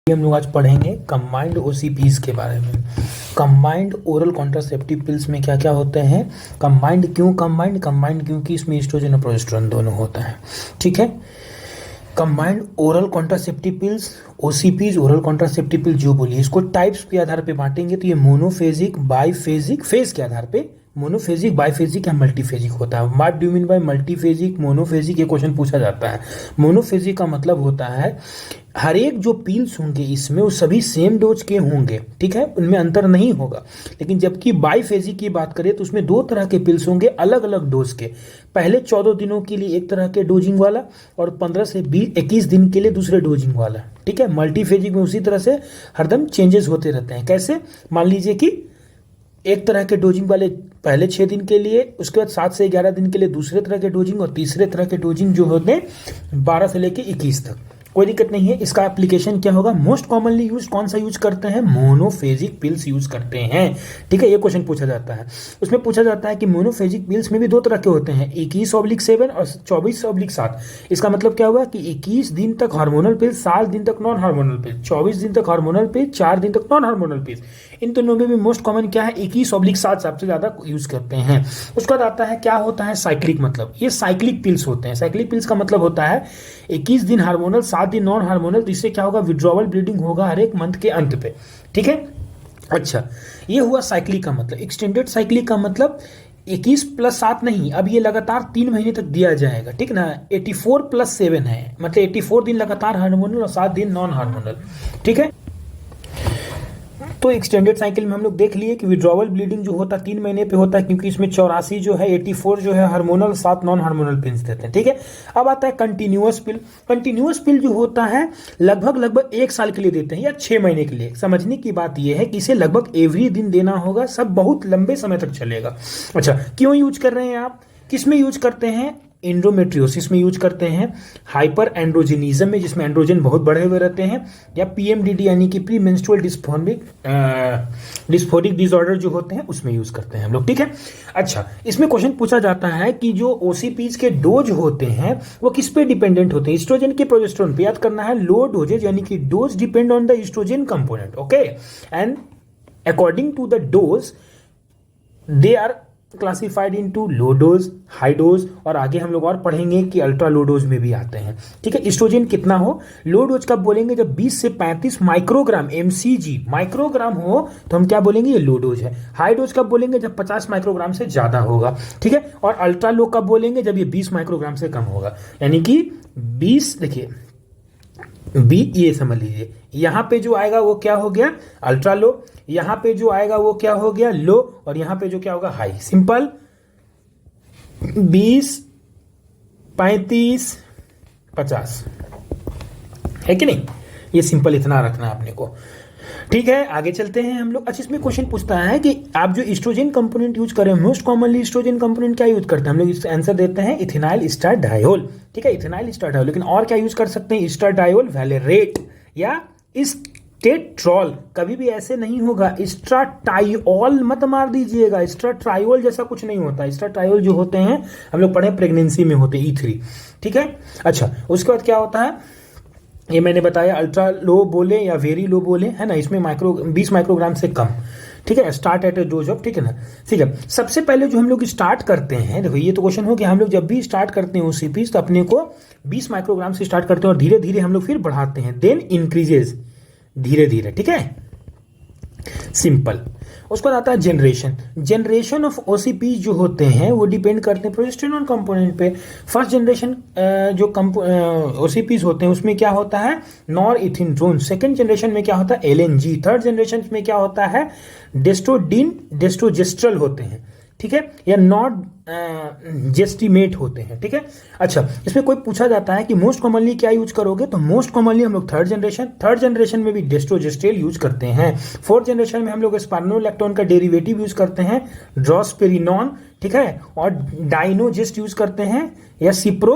हम लोग आज पढ़ेंगे कंबाइंड ओसीपीज के बारे में। कंबाइंड ओरल कॉन्ट्रासेप्टिव पिल्स में क्या क्या होते हैं, कंबाइंड क्योंकि इसमें एस्ट्रोजन और प्रोजेस्टेरोन दोनों होता है। ठीक है, combined oral contraceptive pills OCPs, oral contraceptive pills जो बोलिए, इसको टाइप्स के आधार पे बांटेंगे तो ये मोनोफेजिक, बाइफेजिक, फेज के आधार पे मोनोफेजिक, बाइफेजिक या मल्टीफेजिक होता है। What do mean by multiphasic, monophasic, ये क्वेश्चन पूछा जाता है। मोनोफेजिक का मतलब होता है हर एक जो पिल्स होंगे इसमें वो सभी सेम डोज के होंगे, ठीक है, उनमें अंतर नहीं होगा। लेकिन जबकि बाइफेजिक की बात करें तो उसमें दो तरह के पिल्स होंगे अलग अलग डोज के। पहले 14 दिनों के लिए एक तरह के डोजिंग वाला और 15 से 21 दिन के लिए दूसरे डोजिंग वाला। ठीक है, मल्टीफेजिक में उसी तरह से हरदम चेंजेस होते रहते हैं। कैसे, मान लीजिए कि एक तरह के डोजिंग वाले पहले 6 दिन के लिए, उसके बाद 7 से 11 दिन के लिए दूसरे तरह के डोजिंग, और तीसरे तरह के डोजिंग जो होते हैं 12 से लेके 21 तक। कोई दिक्कत नहीं है। इसका एप्लीकेशन क्या होगा, मोस्ट कॉमनली यूज कौन सा यूज करते हैं, मोनोफेजिक पिल्स यूज करते हैं। ठीक है, ये क्वेश्चन पूछा जाता है। उसमें पूछा जाता है कि मोनोफेजिक पिल्स में भी दो तरह के होते हैं, 21/7 और 24/7। इसका मतलब क्या हुआ कि 21 दिन तक हार्मोनल पिल्स, 7 दिन तक नॉन हार्मोनल पिल्स, 24 दिन तक हार्मोनल पिल्स, 4 दिन तक नॉन हार्मोनल पिल्स। इन दोनों में भी मोस्ट कॉमन क्या है, 21/7 सबसे ज्यादा यूज करते हैं। उसके बाद आता है क्या होता है साइक्लिक, मतलब ये साइक्लिक पिल्स होते हैं। साइक्लिक पिल्स का मतलब होता है 21 दिन हार्मोनल, 7 दिन नॉन हार्मोनल। तो इससे क्या होगा, विड्रॉवल ब्लीडिंग होगा हर एक मंथ के अंत पे। ठीक है, अच्छा, ये हुआ साइक्लिक का मतलब। एक्सटेंडेड साइक्लिक का मतलब 21+7 नहीं, अब ये लगातार 3 महीने तक दिया जाएगा। ठीक ना, 84+7 है, मतलब 84 दिन लगातार हार्मोनल और 7 दिन नॉन हार्मोनल। ठीक है, तो एक्सटेंडेड साइकिल में हम लोग देख लिए कि विड्रॉवल ब्लीडिंग जो होता है 3 महीने पे होता है, क्योंकि इसमें 84 जो है, 84 जो है हार्मोनल, 7 नॉन हार्मोनल पिल्स देते हैं। ठीक है, अब आता है कंटिन्यूअस पिल। कंटिन्यूअस पिल जो होता है लगभग 1 साल के लिए देते हैं या 6 महीने के लिए। समझने की बात यह है कि इसे लगभग एवरी दिन देना होगा, सब बहुत लंबे समय तक चलेगा। अच्छा, क्यों यूज कर रहे हैं आप, किस में यूज करते हैं, एंड्रोमेट्रियोसिस में यूज करते हैं, हाइपर एंड्रोजेनिज्म में जिसमें एंड्रोजन बहुत बढ़े हुए रहते हैं, या पीएमडीडी यानी कि प्री मेंस्ट्रुअल डिस्फोरिक डिसऑर्डर जो होते हैं उसमें यूज करते हैं हम लोग। ठीक है, अच्छा, इसमें क्वेश्चन पूछा जाता है कि जो ओसीपीज के डोज होते हैं वो किस पे डिपेंडेंट होते हैं, एस्ट्रोजन के प्रोजेस्टेरोन पे। याद करना है, लो डोजेज यानी कि dose depend on the estrogen component. Okay, and according to the dose they are classified into low dose, high dose, और आगे हम लोग और पढ़ेंगे कि अल्ट्रा लो डोज में भी आते हैं। ठीक है, एस्ट्रोजन कितना हो, लो डोज कब बोलेंगे, जब 20 से 35 माइक्रोग्राम एमसीजी माइक्रोग्राम हो तो हम क्या बोलेंगे, ये लो डोज है। हाई डोज कब बोलेंगे, जब 50 माइक्रोग्राम से ज्यादा होगा। ठीक है, और अल्ट्रा लो कब बोलेंगे, जब ये 20 माइक्रोग्राम से कम होगा। यानी कि 20, देखिए ये समझ लीजिए, यहां पे जो आएगा वो क्या हो गया, अल्ट्रा लो, यहां पे जो आएगा वो क्या हो गया, लो, और यहां पे जो क्या होगा, हाई। सिंपल, 20, 35, 50 है कि नहीं, ये सिंपल इतना रखना आपने को। ठीक है, आगे चलते हैं हम लोग। अच्छा, इसमें क्वेश्चन पूछता है कि आप जो एस्ट्रोजन कंपोनेंट यूज करें, मोस्ट कॉमनली एस्ट्रोजन कंपोनेंट क्या यूज करते हैं, हम लोग इसका आंसर देते हैं इथेनाइल एस्ट्राडायोल। ठीक है, इथेनाइल एस्ट्राडायोल, लेकिन और क्या यूज कर सकते हैं, एस्ट्राडायोल वैलेरेट या एस्टेट्रॉल। कभी भी ऐसे नहीं होगा, एस्ट्राटायोल मत मार दीजिएगा, एस्ट्राट्रायोल जैसा कुछ नहीं होता। एस्ट्राट्रायोल जो होते हैं हम लोग पढ़े प्रेगनेंसी में होते हैं, E3। ठीक है, अच्छा, उसके बाद क्या होता है, ये मैंने बताया, अल्ट्रा लो बोले या वेरी लो बोले, है ना, इसमें 20 माइक्रोग्राम से कम। ठीक है, start at A dose of, ठीक है ना। ठीक है, सबसे पहले जो हम लोग स्टार्ट करते हैं, देखो ये तो क्वेश्चन हो कि हम लोग जब भी स्टार्ट करते हैं ओसीपीज तो अपने को 20 माइक्रोग्राम से स्टार्ट करते हैं और धीरे धीरे हम लोग फिर बढ़ाते हैं, देन इंक्रीजेज धीरे धीरे। ठीक है, सिंपल। उसके बाद आता है जनरेशन ऑफ ओसीपीज जो होते हैं वो डिपेंड करते हैं प्रोजेस्टेरोन कंपोनेंट पे। फर्स्ट जनरेशन जो ओसीपीज होते हैं उसमें क्या होता है, नॉरइथिनड्रोन। सेकंड जनरेशन में क्या होता है, एलएनजी। थर्ड जनरेशन में क्या होता है, डेस्टोडिन डेस्टोजेस्ट्रल होते हैं। ठीक है, या नॉट जेस्टिमेट होते हैं। ठीक है, अच्छा, इसमें कोई पूछा जाता है कि मोस्ट कॉमनली क्या यूज करोगे, तो मोस्ट कॉमनली हम लोग थर्ड जनरेशन में भी डेस्टोजेस्ट्रेल यूज करते हैं। फोर्थ जनरेशन में हम लोग स्पार्नोलैक्टोन का डेरिवेटिव यूज करते हैं, ड्रॉस्पेरिनॉन। ठीक है, और डाइनोजेस्ट यूज करते हैं, या सिप्रो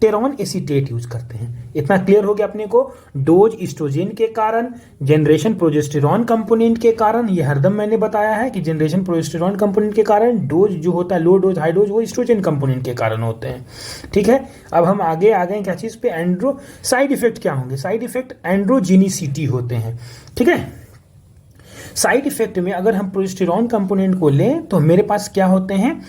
टेरॉन एसीटेट यूज करते हैं। इतना क्लियर हो गया अपने को। डोज ईस्ट्रोजन के कारण, जनरेशन प्रोजेस्टेरॉन कंपोनेंट के कारण, ये हरदम मैंने बताया है कि जनरेशन प्रोजेस्टेरॉन कंपोनेंट के कारण, डोज जो होता है लो डोज हाई डोज वो ईस्ट्रोजन कंपोनेंट के कारण होते हैं। ठीक है, अब हम आगे आ गए क्या चीज पे, एंड्रो। साइड इफेक्ट क्या होंगे, साइड इफेक्ट एंड्रोजेनिसिटी होते हैं। ठीक है, साइड इफेक्ट में अगर हम प्रोजेस्टेरॉन कंपोनेंट को लें तो मेरे पास क्या होते हैं,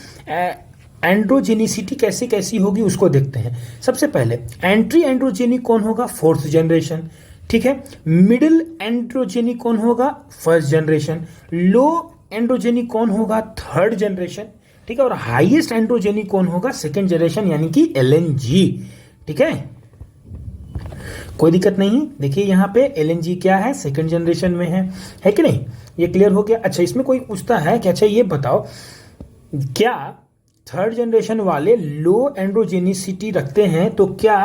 एंड्रोजेनिसिटी कैसी कैसी होगी उसको देखते हैं। सबसे पहले एंट्री एंड्रोजेनिक कौन होगा, फोर्थ जनरेशन। ठीक है, मिडिल एंड्रोजेनिक कौन होगा, फर्स्ट जनरेशन। लो एंड्रोजेनिक कौन होगा, थर्ड जनरेशन। ठीक है, और हाईएस्ट एंड्रोजेनिक कौन होगा, सेकेंड जनरेशन यानी कि एलएनजी। ठीक है, कोई दिक्कत नहीं। देखिए यहाँ पे एलएनजी क्या है, सेकेंड जनरेशन में है कि नहीं, ये क्लियर हो गया। अच्छा, इसमें कोई पूछता है कि अच्छा ये बताओ क्या थर्ड जनरेशन वाले लो एंड्रोजेनिसिटी रखते हैं तो क्या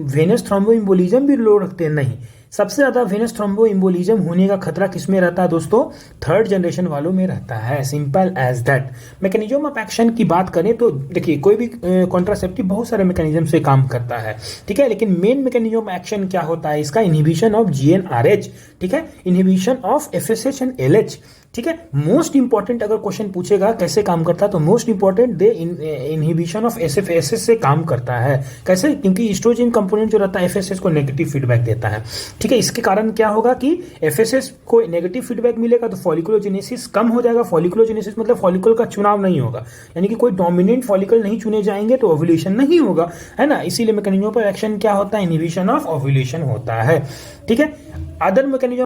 वेनस थ्रोम्बोइम्बोलिज्म भी लो रखते हैं? नहीं, सबसे ज्यादा वेनस थ्रोम्बोइम्बोलिज्म होने का खतरा किसमें रहता है दोस्तों, थर्ड जनरेशन वालों में रहता है। Simple as that. Mechanism of action की बात करें तो देखिए कोई भी कॉन्ट्रासेप्टिव बहुत सारे मैकेनिज्म से काम करता है। ठीक है, लेकिन मेन मैकेनिज्म ऑफ एक्शन क्या होता है इसका, इनहिबिशन ऑफ जीएनआरएच। ठीक है, inhibition of FSH and LH. ठीक है, मोस्ट इंपॉर्टेंट अगर क्वेश्चन पूछेगा कैसे काम करता है तो most important they inhibition of FSH से काम करता है। कैसे, क्योंकि ईस्ट्रोजन कंपोनेंट जो रहता है एफएसएच को नेगेटिव फीडबैक देता है। ठीक है, इसके कारण क्या होगा कि एफएसएच को नेगेटिव फीडबैक मिलेगा तो फॉलिकुलोजेनेसिस कम हो जाएगा। फॉलिकुलोजेनेसिस मतलब फॉलिकल का चुनाव नहीं होगा, यानी कि कोई डोमिनेंट फॉलिकल नहीं चुने जाएंगे तो ओव्यूलेशन नहीं होगा, है ना। इसीलिए मैकेनिज्म ऑफ एक्शन क्या होता है, इनहिबिशन ऑफ ओव्यूलेशन होता है। ठीक है, अदर मैकेनिज्म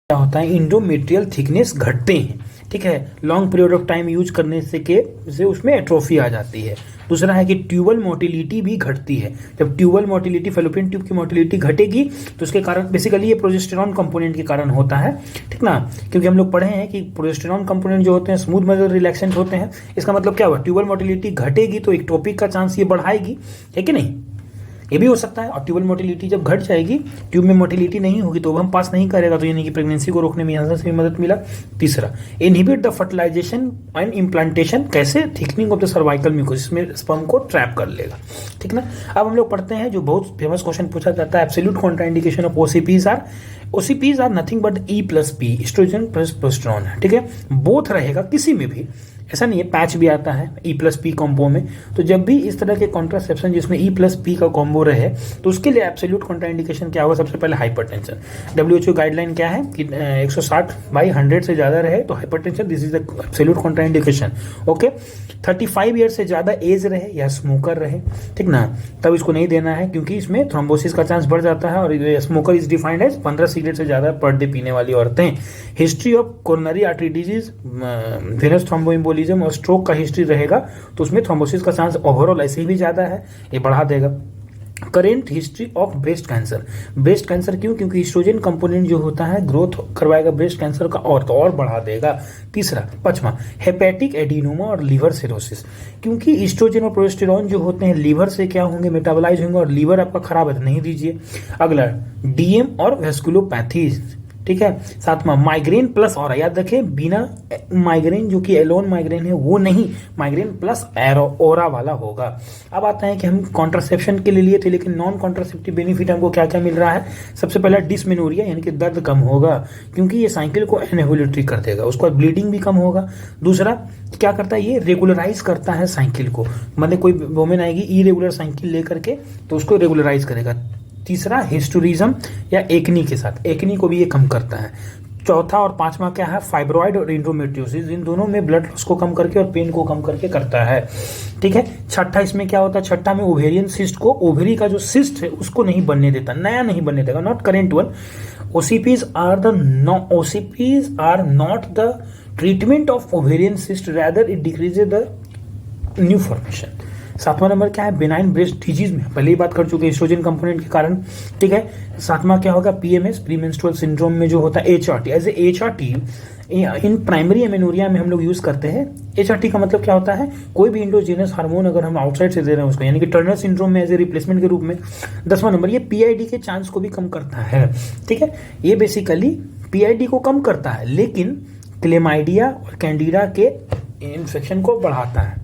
क्या होता है, इंडोमेट्रियल थिकनेस घटते हैं। ठीक है, long period of time use करने से उसमें एट्रोफी आ जाती है। दूसरा है कि ट्यूबल मोटिलिटी भी घटती है। जब ट्यूबल मोटिलिटी, फेलोपियन ट्यूब की मोटिलिटी घटेगी तो उसके कारण बेसिकली ये प्रोजेस्टेरॉन कंपोनेंट के कारण होता है। ठीक ना, क्योंकि हम लोग पढ़े हैं कि प्रोजेस्टेरॉन कंपोनेंट जो होते हैं स्मूथ मसल रिलैक्सेंट होते हैं। इसका मतलब क्या हुआ, ट्यूबल मोटिलिटी घटेगी तो एक्टोपिक का चांस ये बढ़ाएगी, है कि नहीं। ये भी हो सकता है। और ट्यूबल मोटिलिटी जब घट जाएगी, ट्यूब में मोटिलिटी नहीं होगी तो हम पास नहीं करेगा, तो यानी कि प्रेगनेंसी को रोकने में यहाँ से भी मदद मिला। तीसरा, inhibit the fertilization and implantation. कैसे, thickening of the cervical mucosis, इसमें स्पर्म को ट्रैप कर लेगा। ठीक ना, अब हम लोग पढ़ते हैं जो बहुत फेमस क्वेश्चन पूछा जाता है, absolute contraindication of OCPs are nothing but E plus P, oestrogen plus progesterone. ठीक है, बोथ रहेगा किसी में भी, ऐसा नहीं है। पैच भी आता है ई प्लस पी कॉम्बो में। तो जब भी इस तरह के कॉन्ट्रासेप्शन जिसमें ई प्लस पी का कॉम्बो रहे तो उसके लिए एब्सोल्यूट कॉन्ट्राइंडिकेशन क्या होगा, सबसे पहले हाइपरटेंशन। डब्ल्यूएचओ गाइडलाइन क्या है कि 160/100 से ज्यादा रहे तो hypertension, this is the absolute contraindication. Okay, 35 year से ज्यादा एज रहे या स्मोकर रहे, ठीक ना, तब इसको नहीं देना है क्योंकि इसमें थ्रोम्बोसिस का चांस बढ़ जाता है। और smoker is defined as 15 cigarette से ज्यादा पर डे पीने वाली औरतें। History of coronary artery disease, venous thromboembolism और स्ट्रोक का हिस्ट्री रहेगा तो उसमें थ्रोम्बोसिस का चांस ओवरऑल ऐसे ही भी ज्यादा है, ये बढ़ा देगा। Current history of breast cancer, breast cancer क्यों, क्योंकि ईस्ट्रोजन कंपोनेंट जो होता है ग्रोथ करवाएगा ब्रेस्ट कैंसर का और बढ़ा देगा। तीसरा, पांचवा, हेपेटिक एडिनोमा और लीवर सिरोसिस, क्योंकि ईस्ट्रोजन और प्रोजेस्टेरॉन जो होते हैं लीवर से क्या होंगे, मेटाबोलाइज होंगे और लीवर आपका खराब है तो नहीं दीजिए। अगला, डीएम और वेस्कुलोपैथीज। ठीक है, सातवां, माइग्रेन प्लस और, याद रखें बिना माइग्रेन जो कि एलोन माइग्रेन है वो नहीं, माइग्रेन प्लस ओरा वाला होगा। अब आता है कि हम कॉन्ट्रासेप्शन के लिए थे लेकिन नॉन कॉन्ट्रासेप्टिव बेनिफिट हमको क्या क्या मिल रहा है। सबसे पहला डिसमेनोरिया यानी कि दर्द कम होगा क्योंकि ये साइकिल को एनहेबुलेटरी कर देगा, उसके बाद ब्लीडिंग भी कम होगा। दूसरा क्या करता है, ये रेगुलराइज करता है साइकिल को, मतलब कोई वोमेन आएगी इरेगुलर साइकिल लेकर के तो उसको रेगुलराइज करेगा। तीसरा, हिस्टोरिज्म या एकनी के साथ, एकनी को भी ये कम करता है। चौथा और पांचवा क्या है, फाइब्रॉइड और इंडोमेट्रियोसिस, इन दोनों में ब्लड लॉस को कम करके और पेन को कम करके करता है। ठीक है, छठा इसमें क्या होता है, छठा में ओवेरियन सिस्ट को, ओवेरी का जो सिस्ट है उसको नहीं बनने देता, नया नहीं बनने देगा, not current one. OCPs are not the treatment of ovarian cyst, rather it decreases the new formation. सातवां नंबर क्या है, बेनाइन ब्रेस्ट डिजीज में पहले ही बात कर चुके हैं एस्ट्रोजन कंपोनेंट के कारण। ठीक है, सातवां क्या होगा, पीएमएस प्रीमेंस्ट्रुअल सिंड्रोम में जो होता है HRT, as a HRT in primary amenorrhea में हम लोग यूज करते हैं। एचआरटी का मतलब क्या होता है, कोई भी इंडोजीनस हार्मोन अगर हम आउटसाइड से दे रहे हैं उसको, यानी कि टर्नर सिंड्रोम में एज ए रिप्लेसमेंट के रूप में। 10वां नंबर, ये पीआईडी के चांस को भी कम करता है। ठीक है, ये बेसिकली पीआईडी को कम करता है लेकिन क्लेमाइडिया और कैंडिडा के इन्फेक्शन को बढ़ाता है।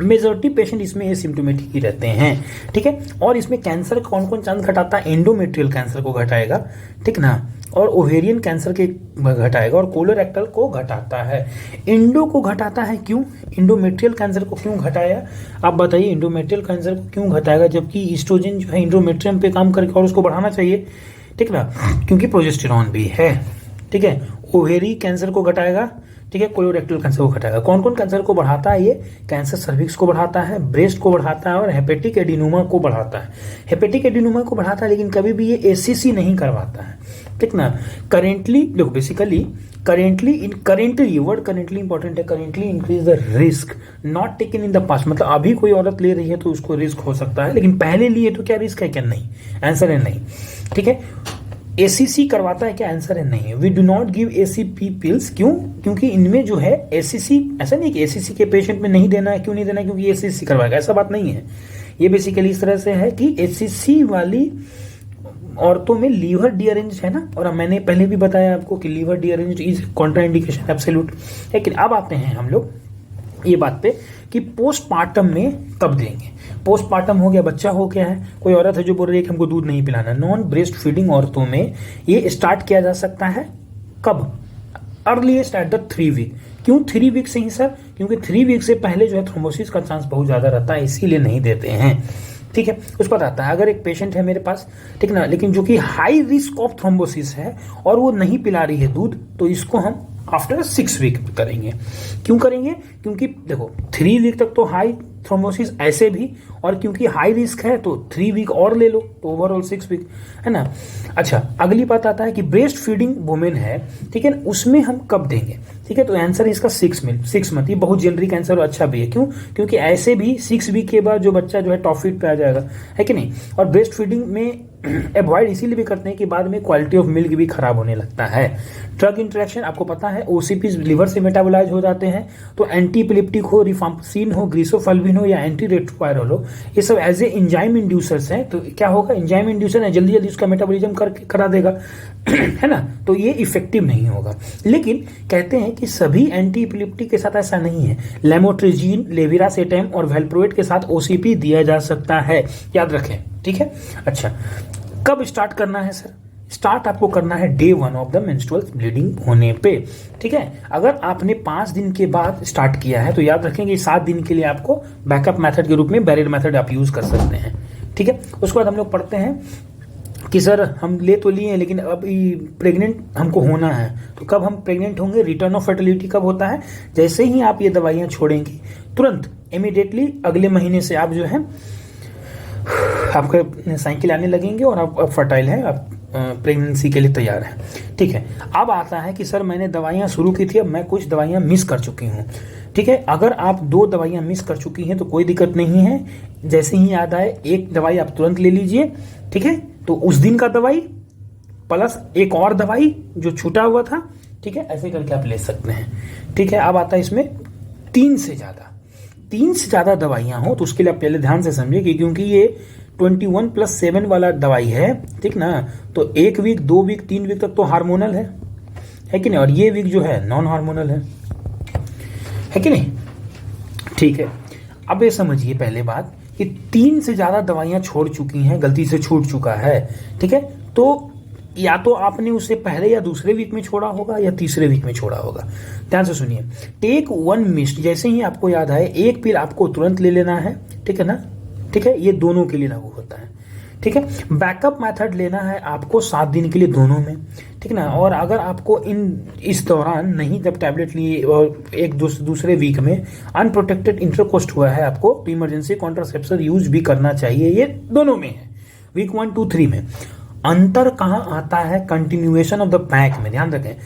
मेजॉरिटी पेशेंट इसमें एसिम्प्टोमेटिक ही रहते हैं, ठीक है। और इसमें कैंसर कौन कौन चांस घटाता है, एंडोमेट्रियल कैंसर को घटाएगा, ठीक ना, और ओवेरियन कैंसर के घटाएगा, और कोलोरेक्टल को घटाता है। इंडो को घटाता है क्यों, इंडोमेट्रियल कैंसर को क्यों घटाया, आप बताइए इंडोमेट्रियल कैंसर को क्यों घटाएगा, जबकि ईस्ट्रोजन जो है इंडोमेट्रियम पे काम करके और उसको बढ़ाना चाहिए, ठीक ना, क्योंकि प्रोजेस्टेरॉन भी है, ठीक है। ओवेरी कैंसर को घटाएगा, ठीक है, कोलोरेक्टल कैंसर को घटाएगा। कौन कौन कैंसर को बढ़ाता है, ये कैंसर सर्विक्स को बढ़ाता है, ब्रेस्ट को बढ़ाता है, और हेपेटिक एडिनोमा को बढ़ाता है। हेपेटिक एडिनोमा को बढ़ाता है, लेकिन कभी भी ये एसीसी नहीं करवाता है, ठीक ना। करेंटली देखो, basically currently word currently important है, currently increase the risk not taken in the past, मतलब अभी कोई औरत ले रही है तो उसको रिस्क हो सकता है, लेकिन पहले लिए तो क्या रिस्क है, क्या नहीं, आंसर है नहीं, ठीक है। एसीसी करवाता है क्या, आंसर है नहीं। We do not give ACP pills, क्यों, क्योंकि इनमें जो है एसीसी, ऐसा नहीं कि एसीसी के पेशेंट में नहीं देना है, क्यों नहीं देना है, क्योंकि एसीसी करवाएगा, ऐसा बात नहीं है। ये बेसिकली इस तरह से है कि एसीसी वाली औरतों में लीवर डीअरेंज है ना, और मैंने पहले भी बताया आपको कि लीवर डीअरेंज इज कॉन्ट्राइंडिकेशन एब्सोल्यूट। लेकिन अब आते हैं हम लोग ये बात पे कि पोस्टमार्टम में कब देंगे। पोस्टमार्टम हो गया, बच्चा हो गया है, कोई औरत है जो बोल रही है कि हमको दूध नहीं पिलाना, नॉन ब्रेस्ट फीडिंग औरतों में ये स्टार्ट किया जा सकता है कब, अर्लीस्ट एट द 3 वीक। क्यों 3 वीक से ही सर, क्योंकि 3 वीक से पहले जो है थ्रोम्बोसिस का चांस बहुत ज्यादा रहता है, इसीलिए नहीं देते हैं, ठीक है। उस पर आता है, अगर एक पेशेंट है मेरे पास, ठीक ना, लेकिन जो कि हाई रिस्क ऑफ थ्रोम्बोसिस है और वो नहीं पिला रही है दूध, तो इसको हम आफ्टर 6 वीक करेंगे। क्यों करेंगे, क्योंकि देखो 3 वीक तक तो हाई थ्रोम्बोसिस ऐसे भी, और क्योंकि हाई रिस्क है तो 3 वीक और ले लो, तो ओवरऑल 6 वीक है ना। अच्छा, अगली बात आता है कि ब्रेस्ट फीडिंग वुमेन है, ठीक है, उसमें हम कब देंगे, ठीक है। तो आंसर इसका 6 मंथ। ये बहुत जेनरिक आंसर और अच्छा भी है, क्यों, क्योंकि ऐसे भी 6 वीक के बाद जो बच्चा जो है टॉप फीड पे आ जाएगा, है कि नहीं। और ब्रेस्ट फीडिंग में अवॉइड इसीलिए भी करते हैं कि बाद में क्वालिटी ऑफ मिल्क भी खराब होने लगता है। ड्रग इंटरेक्शन आपको पता है, ओसीपीज लिवर से मेटाबोलाइज हो जाते हैं, तो एंटी एपिलेप्टिक हो, रिफाम्पिसिन हो, ग्रीसोफल्विन हो, या एंटी रेट्रोवायरल हो, ये सब एज ए एंजाइम इंड्यूसर्स हैं। तो क्या होगा, एंजाइम इंड्यूसर है, जल्दी जल्दी उसका मेटाबॉलिज्म करा देगा है ना, तो ये इफेक्टिव नहीं होगा। लेकिन कहते हैं कि सभी एंटी एपिलेप्टिक के साथ ऐसा नहीं है। लेमोट्रिजीन, लेविरासेटम और वेल्प्रोएट के साथ ओसीपी दिया जा सकता है, याद रखें, ठीक है। अच्छा, कब स्टार्ट करना है सर, स्टार्ट आपको करना है day 1 of the menstrual bleeding होने पे, ठीक है। अगर आपने 5 दिन के बाद स्टार्ट किया है तो याद रखेंगे 7 दिन के लिए आपको बैकअप मेथड के रूप में बैरियर मेथड आप यूज कर सकते हैं, ठीक है। उसके बाद हम लोग पढ़ते हैं कि सर हम ले तो लिए हैं, लेकिन अब प्रेग्नेंट हमको होना है, तो कब हम प्रेग्नेंट होंगे, रिटर्न ऑफ फर्टिलिटी कब होता है, जैसे ही आप ये दवाइयां छोड़ेंगे तुरंत इमीडिएटली अगले महीने से आप जो है आपका साइकिल आने लगेंगे और आप फर्टाइल हैं, आप प्रेगनेंसी के लिए तैयार हैं, ठीक है। अब आता है कि सर मैंने दवाइयां शुरू की थी, अब मैं कुछ दवाइयां मिस कर चुकी हूं, ठीक है। अगर आप 2 दवाइयां मिस कर चुकी हैं तो कोई दिक्कत नहीं है, जैसे ही याद आए एक दवाई आप तुरंत ले लीजिए, ठीक है। तो उस दिन का दवाई प्लस एक और दवाई जो छूटा हुआ था, ठीक है, ऐसे करके आप ले सकते हैं, ठीक है। अब आता है इसमें 3 से ज्यादा दवाइयां हो तो उसके लिए आप पहले ध्यान से समझिए कि क्योंकि ये 21+7 वाला दवाई है, ठीक ना, तो 1 वीक 2 वीक 3 वीक तक तो हार्मोनल है कि नहीं, और ये वीक जो है नॉन हार्मोनल है कि नहीं, ठीक है। अब ये समझिए पहले बात कि 3 से ज्यादा दवाइयां छोड़ चुकी हैं, गलती से छूट चुका है, ठीक है, तो या तो आपने उसे पहले या दूसरे वीक में छोड़ा होगा या तीसरे वीक में छोड़ा होगा। ध्यान से सुनिए, टेक 1 मिस्ट, जैसे ही आपको याद आए एक पिल आपको तुरंत ले लेना है, ठीक है ना, ठीक है, ये दोनों के लिए लागू होता है, ठीक है। बैकअप मेथड लेना है आपको 7 दिन के लिए दोनों में, ठीक ना। और अगर आपको इस दौरान नहीं, जब टैबलेट लिए और एक दूसरे वीक में अनप्रोटेक्टेड इंटरकोस्ट हुआ है आपको, तो इमरजेंसी कॉन्ट्रासेप्शन यूज भी करना चाहिए, ये दोनों में है, वीक 1 2 3 में। अंतर कहां आता है, कंटिन्यूएशन ऑफ द पैक में, ध्यान रखें,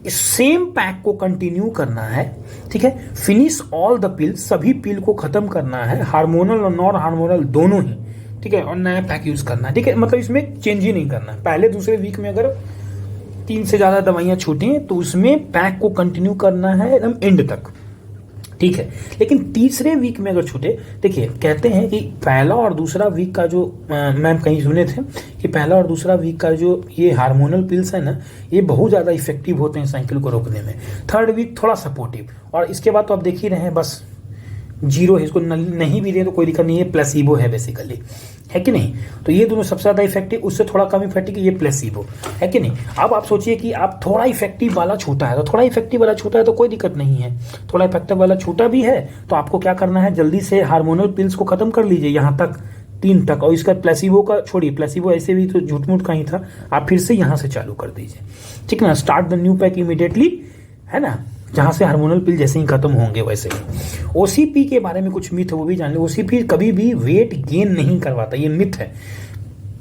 सेम पैक को कंटिन्यू करना है, ठीक है। फिनिश ऑल द पिल, सभी पिल को खत्म करना है, हार्मोनल और नॉन हार्मोनल दोनों ही, ठीक है, और नया पैक यूज करना है, ठीक है। मतलब इसमें चेंज ही नहीं करना है। पहले दूसरे वीक में अगर 3 से ज्यादा दवाइयां छूटी तो उसमें पैक को कंटिन्यू करना है एकदम एंड तक, ठीक है। लेकिन तीसरे वीक में अगर छूटे, देखिए कहते हैं कि पहला और दूसरा वीक का जो मैम कहीं सुने थे कि पहला और दूसरा वीक का जो ये हार्मोनल पिल्स है ना, ये बहुत ज्यादा इफेक्टिव होते हैं साइकिल को रोकने में। 3rd वीक थोड़ा सपोर्टिव, और इसके बाद तो आप देख ही रहे हैं, बस जीरो है, इसको नहीं भी दे तो कोई दिक्कत नहीं है, प्लेसिबो है बेसिकली, है कि नहीं। तो ये दोनों सबसे ज़्यादा इफेक्टिव, उससे थोड़ा कम इफेक्टिव ये प्लेसिबो, है कि नहीं। अब आप सोचिए कि आप थोड़ा इफेक्टिव वाला छोटा है, तो थोड़ा इफेक्टिव वाला छोटा है तो कोई दिक्कत नहीं है, थोड़ा इफेक्टिव वाला छोटा भी है तो आपको क्या करना है, जल्दी से हार्मोनल पिल्स को खत्म कर लीजिए यहाँ तक 3 तक, और इसका प्लेसिबो का छोड़िए, प्लेसिबो ऐसे भी तो झूठ मूठ का ही था, आप फिर से यहाँ से चालू कर दीजिए, ठीक ना। Start the new pack immediately, है ना, जहां से हार्मोनल पिल जैसे ही खत्म होंगे वैसे ही। ओसीपी के बारे में कुछ मिथ है वो भी जान लो। ओसीपी कभी भी वेट गेन नहीं करवाता, ये मिथ है।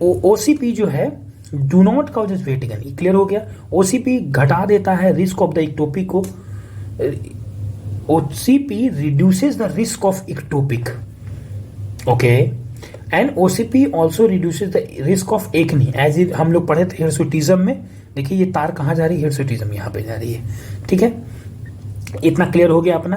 ओसीपी जो है do not causes weight gain, clear हो गया। ओसीपी घटा देता है रिस्क ऑफ द इक्टोपिक को, OCP reduces the risk of ectopic, okay, and OCP also reduces the risk of acne, as हम लोग पढ़े थे हिर्सुटिज्म में। देखिए ये तार कहाँ जा रही है, हिर्सुटिज्म यहाँ पे जा रही है, ठीक है, इतना क्लियर हो गया अपना,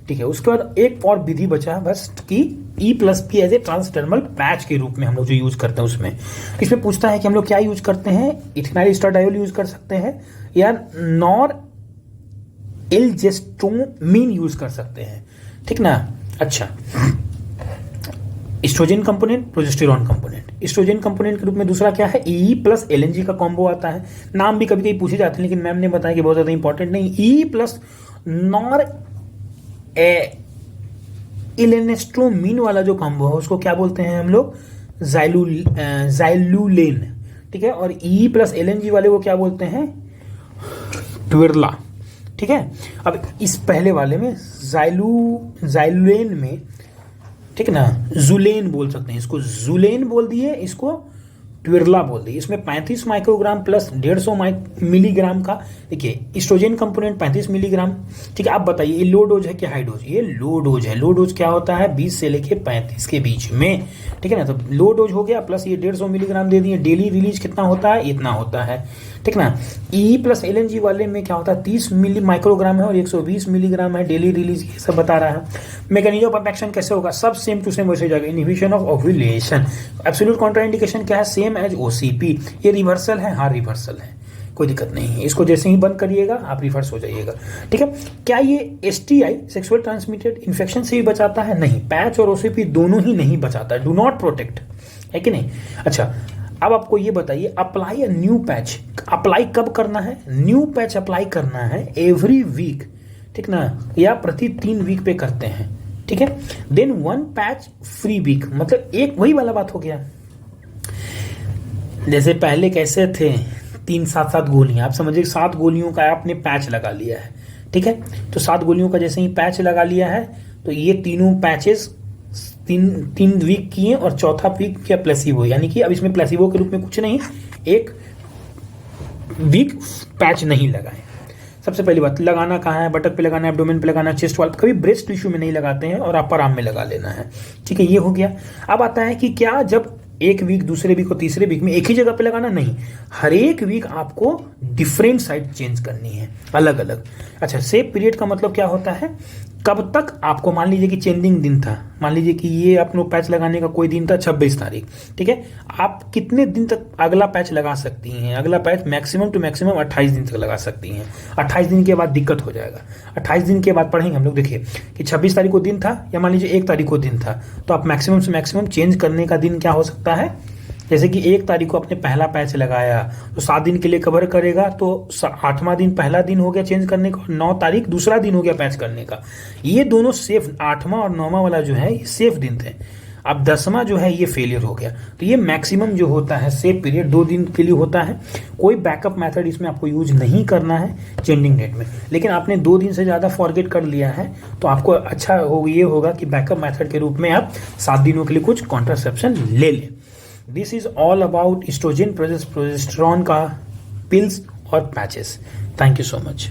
ठीक है। उसके बाद एक और विधि बचा बस कि E+P as a transdermal patch के रूप में हम लोग जो यूज करते हैं उसमें, इसमें पूछता है कि हम लोग क्या यूज करते हैं, इथेनाइल एस्ट्राडायोल यूज कर सकते हैं या नॉर एल्जेस्ट्रोमीन यूज कर सकते हैं, ठीक ना। अच्छा, estrogen component, progesterone component. Estrogen component के रूप में दूसरा क्या है, E+LNG का कॉम्बो आता है। नाम भी कभी कभी पूछे जाते हैं लेकिन मैम ने बताया कि बहुत ज्यादा इंपॉर्टेंट नहीं। E+ नॉर इलेनेस्ट्रोमीन वाला जो कॉम्बो है उसको क्या बोलते हैं हम लोग, जाइलुलेन, ठीक है। और E+LNG वाले को क्या बोलते हैं, ट्विरला, ठीक है। अब इस पहले वाले में जाइलुलेन में, ठीक है ना, जुलेन बोल सकते हैं, इसको जुलेन बोल दिए, इसको ट्विरला बोल दिए। इसमें 35 माइक्रोग्राम प्लस 150 मिलीग्राम का, देखिए एस्ट्रोजन कंपोनेंट 35 मिलीग्राम, ठीक है। आप बताइए ये लो डोज है कि हाई डोज, ये लो डोज है। लो डोज क्या होता है, 20 से लेके 35 के बीच में, ठीक है ना। तो लो डोज हो गया, प्लस ये 150 मिलीग्राम दे दिए। डेली रिलीज कितना होता है, इतना होता है, ठीक ना। E+LNG वाले में क्या होता है, 30 मिली माइक्रोग्राम है और 120 मिलीग्राम है डेली रिलीज, ये सब बता रहा है। मैकेनिज्म ऑफ एक्शन कैसे होगा, सब सेम टू सेम वैसे जाएगा। Inhibition of ovulation, absolute contraindication क्या है, सेम एज ओसीपी। ये रिवर्सल है, हाँ रिवर्सल है, कोई दिक्कत नहीं है। इसको जैसे ही बंद करिएगा आप रिवर्स हो जाइएगा, ठीक है। क्या ये STI सेक्सुअल ट्रांसमिटेड इन्फेक्शन से भी बचाता है, नहीं। पैच और ओसीपी दोनों ही नहीं बचाता है, डू नॉट प्रोटेक्ट, है कि नहीं। अच्छा, अब आपको ये बताइए, apply a new patch, apply कब करना है, न्यू पैच अप्लाई करना है एवरी वीक, ठीक ना, या प्रति 3 वीक पे करते हैं, ठीक है। देन 1 पैच फ्री वीक, मतलब एक वही वाला बात हो गया। जैसे पहले कैसे थे, 3-7 गोलियां, आप समझिए 7 गोलियों का आपने पैच लगा लिया है, ठीक है। तो 7 गोलियों का जैसे ही पैच लगा लिया है तो ये तीनों पैचेस 3 वीक किए और चौथा वीक क्या प्लेसिबो, यानी कि अब इसमें प्लेसिबो के रूप में कुछ नहीं, 1 वीक पैच नहीं लगाए। सबसे पहली बात, लगाना कहाँ है, बटक पे लगाना है, एब्डोमेन पे लगाना है, चेस्ट वाल, कभी ब्रेस्ट टिश्यू में नहीं लगाते हैं, और अपर आर्म में लगा लेना है, ठीक है। ये हो गया। अब आता है कि क्या जब 1 वीक, दूसरे वीक और तीसरे वीक में एक ही जगह पे लगाना, नहीं, हर एक वीक आपको डिफरेंट साइड चेंज करनी है, अलग अलग। अच्छा, सेफ पीरियड का मतलब क्या होता है, कब तक आपको, मान लीजिए कि चेंजिंग दिन था, मान लीजिए कि ये अपनो पैच लगाने का कोई दिन था 26 तारीख, ठीक है। आप कितने दिन तक अगला पैच लगा सकती हैं, अगला पैच मैक्सिमम टू मैक्सिमम 28 दिन तक लगा सकती हैं। 28 दिन के बाद दिक्कत हो जाएगा। 28 दिन के बाद पढ़ेंगे हम लोग। देखिए कि 26 तारीख को दिन था या मान लीजिए 1 तारीख को दिन था, तो आप मैक्सिमम से मैक्सिमम चेंज करने का दिन क्या हो सकता है, जैसे कि 1 तारीख को आपने पहला पैच लगाया तो 7 दिन के लिए कवर करेगा, तो 8वां दिन पहला दिन हो गया चेंज करने का, 9 तारीख दूसरा दिन हो गया पैच करने का। ये दोनों सेफ, 8वां और 9वां वाला जो है ये सेफ दिन थे। अब 10वां जो है ये फेलियर हो गया। तो ये मैक्सिमम जो होता है सेफ पीरियड 2 दिन के लिए होता है। कोई बैकअप मेथड इसमें आपको यूज नहीं करना है चेंजिंग डेट में। लेकिन आपने 2 दिन से ज़्यादा फॉरगेट कर लिया है तो आपको अच्छा ये होगा कि बैकअप मेथड के रूप में आप 7 दिनों के लिए कुछ कॉन्ट्रासेप्शन ले लें। This is all about estrogen progesterone का पिल्स और patches. Thank you so much.